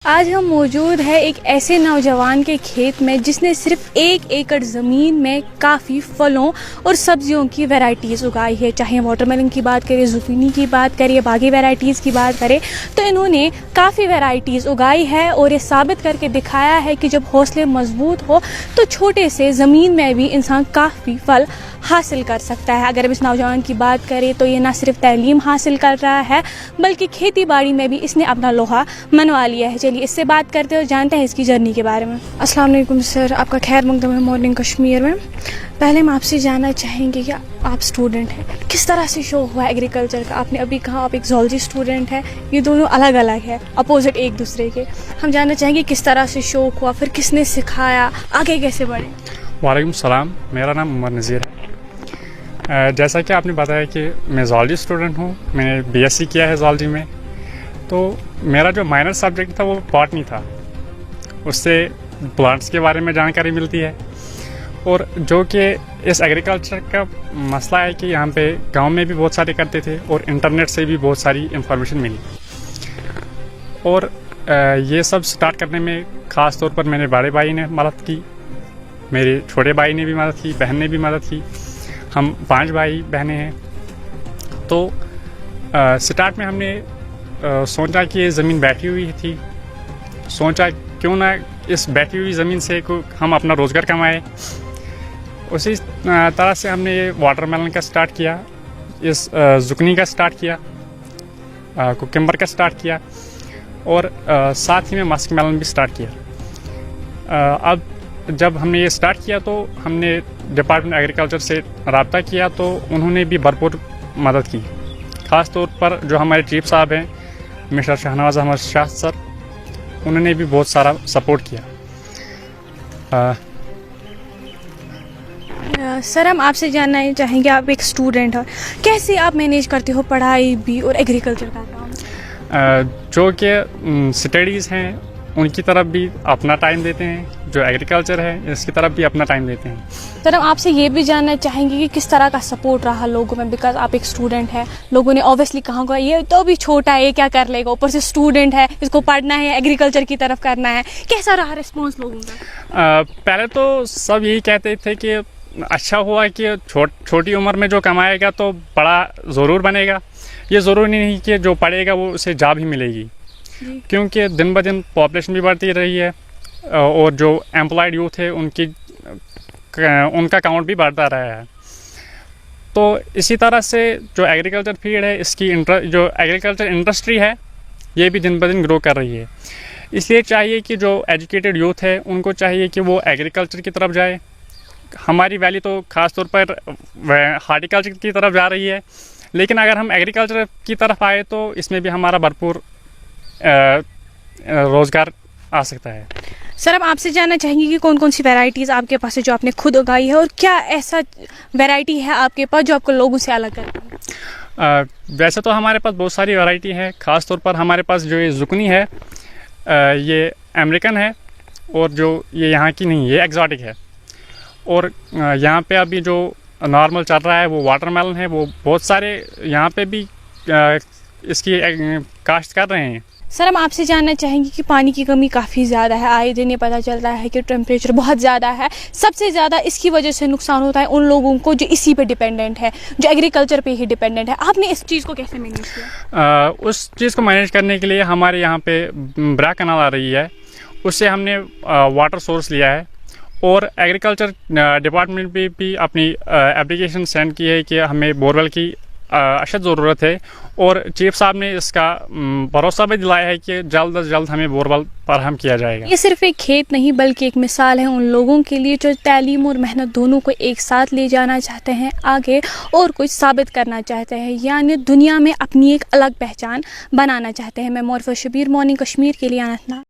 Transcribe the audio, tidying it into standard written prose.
آج ہم موجود ہیں ایک ایسے نوجوان کے کھیت میں جس نے صرف 1 ایکڑ زمین میں کافی پھلوں اور سبزیوں کی ویرائٹیز اگائی ہے. چاہے واٹر میلن کی بات کریں, زوفینی کی بات کریں, باقی ویرائٹیز کی بات کریں, تو انہوں نے کافی ویرائٹیز اگائی ہے اور یہ ثابت کر کے دکھایا ہے کہ جب حوصلے مضبوط ہو تو چھوٹے سے زمین میں بھی انسان کافی پھل حاصل کر سکتا ہے. اگر ہم اس نوجوان کی بات کریں تو یہ نہ صرف تعلیم حاصل کر رہا ہے بلکہ کھیتی باڑی میں بھی اس نے اپنا لوہا منوا لیا ہے. چلیے اس سے بات کرتے اور جانتے ہیں اس کی جرنی کے بارے میں. السلام علیکم سر, آپ کا خیر مقدم ہے مارننگ کشمیر میں. پہلے ہم آپ سے جاننا چاہیں گے کہ آپ اسٹوڈنٹ ہیں, کس طرح سے شوق ہوا ایگریکلچر کا؟ آپ نے ابھی کہا آپ ایک زولوجی اسٹوڈنٹ ہیں, یہ دونوں الگ الگ ہے, اپوزٹ ایک دوسرے کے. ہم جاننا چاہیں گے کس طرح سے شوق ہوا, پھر کس نے سکھایا, آگے کیسے بڑھے؟ وعلیکم السلام, میرا نام عمر نذیر ہے. جیسا کہ آپ نے بتایا کہ میں زولوجی اسٹوڈنٹ ہوں, میں نے بی ایس سی کیا ہے زولوجی میں. تو میرا جو مائنر سبجیکٹ تھا وہ باٹنی تھا. اس سے پلانٹس کے بارے میں جانکاری ملتی ہے, اور جو کہ اس ایگریکلچر کا مسئلہ ہے کہ یہاں پہ گاؤں میں بھی بہت سارے کرتے تھے اور انٹرنیٹ سے بھی بہت ساری انفارمیشن ملی. اور یہ سب سٹارٹ کرنے میں خاص طور پر میرے بڑے بھائی نے مدد کی, میرے چھوٹے بھائی نے بھی مدد کی, بہن نے بھی مدد کی. ہم 5 بھائی بہنیں ہیں. تو سٹارٹ میں ہم نے سوچا کہ یہ زمین بیٹھی ہوئی تھی, سوچا کیوں نہ اس بیٹھی ہوئی زمین سے ہم اپنا روزگار کمائیں. اسی طرح سے ہم نے یہ واٹر میلن کا سٹارٹ کیا, اس زکنی کا سٹارٹ کیا, کوکمبر کا سٹارٹ کیا, اور ساتھ ہی میں ماسک میلن بھی سٹارٹ کیا. اب جب ہم نے یہ سٹارٹ کیا تو ہم نے ڈپارٹمنٹ ایگریکلچر سے رابطہ کیا, تو انہوں نے بھی بھرپور مدد کی. خاص طور پر جو ہمارے چیف صاحب ہیں مسٹر شہنواز احمد شاہ سر, انہوں نے بھی بہت سارا سپورٹ کیا. سر ہم آپ سے جاننا چاہیں گے, آپ ایک اسٹوڈنٹ ہو, کیسے آپ مینیج کرتے ہو پڑھائی بھی اور ایگریکلچر کا کام؟ جو کہ اسٹڈیز ہیں ان کی طرف بھی اپنا ٹائم دیتے ہیں, جو ایگریکلچر ہے اس کی طرف بھی اپنا ٹائم دیتے ہیں. سر ہم آپ سے یہ بھی جاننا چاہیں گے کہ کس طرح کا سپورٹ رہا لوگوں میں, بیکاز آپ ایک اسٹوڈنٹ ہے, لوگوں نے اوبیسلی کہا ہوگا یہ تو بھی چھوٹا ہے, یہ کیا کر لے گا, اوپر سے اسٹوڈنٹ ہے, اس کو پڑھنا ہے, ایگریکلچر کی طرف کرنا ہے. کیسا رہا رسپانس لوگوں کا؟ پہلے تو سب یہی کہتے تھے کہ اچھا ہوا کہ چھوٹی عمر میں جو کمائے گا تو بڑا ضرور بنے گا. یہ ضروری نہیں کہ جو پڑھے گا وہ اسے جاب ہی ملے گی, کیونکہ دن بہ دن پاپولیشن بھی بڑھتی رہی ہے, اور جو ایمپلائڈ یوتھ ہے ان کا کاؤنٹ بھی بڑھتا رہا ہے. تو اسی طرح سے جو ایگریکلچر فیلڈ ہے, اس کی جو ایگریکلچر انڈسٹری ہے یہ بھی دن بہ دن گرو کر رہی ہے. اس لیے چاہیے کہ جو ایجوکیٹڈ یوتھ ہے ان کو چاہیے کہ وہ ایگریکلچر کی طرف جائے. ہماری ویلی تو خاص طور پر ہارٹیکلچر کی طرف جا رہی ہے, لیکن اگر ہم ایگریکلچر کی طرف آئے تو اس میں بھی ہمارا بھرپور روزگار آ سکتا ہے. سر ہم آپ سے جاننا چاہیں گے کہ کون کون سی ویرائٹیز آپ کے پاس ہے جو آپ نے خود اگائی ہے, اور کیا ایسا ویرائٹی ہے آپ کے پاس جو آپ کو لوگوں سے الگ کرتی ہے؟ ویسے تو ہمارے پاس بہت ساری ویرائٹی ہے. خاص طور پر ہمارے پاس جو یہ زکنی ہے یہ امریکن ہے, اور جو یہ یہاں کی نہیں, یہ ایگزاٹک ہے. اور یہاں پہ ابھی جو نارمل چل رہا ہے وہ واٹر میلن ہے. وہ بہت سارے یہاں پہ بھی اس کی کاشت کر رہے ہیں. سر ہم آپ سے جاننا چاہیں گے کہ پانی کی کمی کافی زیادہ ہے, آئے دن یہ پتہ چلتا ہے کہ ٹیمپریچر بہت زیادہ ہے. سب سے زیادہ اس کی وجہ سے نقصان ہوتا ہے ان لوگوں کو جو اسی پہ ڈپینڈنٹ ہے, جو ایگریکلچر پہ ہی ڈپینڈنٹ ہے. آپ نے اس چیز کو کیسے مینیج کیا؟ اس چیز کو مینیج کرنے کے لیے ہمارے یہاں پہ برا کنال آ رہی ہے, اس سے ہم نے واٹر سورس لیا ہے, اور ایگریکلچر ڈپارٹمنٹ پہ بھی اپنی اپلیکیشن سینڈ کی ہے کہ ہمیں بورویل کی اشد ضرورت ہے. اور چیف صاحب نے اس کا بھروسہ بھی دلایا ہے کہ جلد از جلد ہمیں بورویل فراہم کیا جائے گا. یہ صرف ایک کھیت نہیں بلکہ ایک مثال ہے ان لوگوں کے لیے جو تعلیم اور محنت دونوں کو ایک ساتھ لے جانا چاہتے ہیں آگے, اور کچھ ثابت کرنا چاہتے ہیں, یعنی دنیا میں اپنی ایک الگ پہچان بنانا چاہتے ہیں. میں معرفت شبیر, مارننگ کشمیر کے لیے اننت ناگ.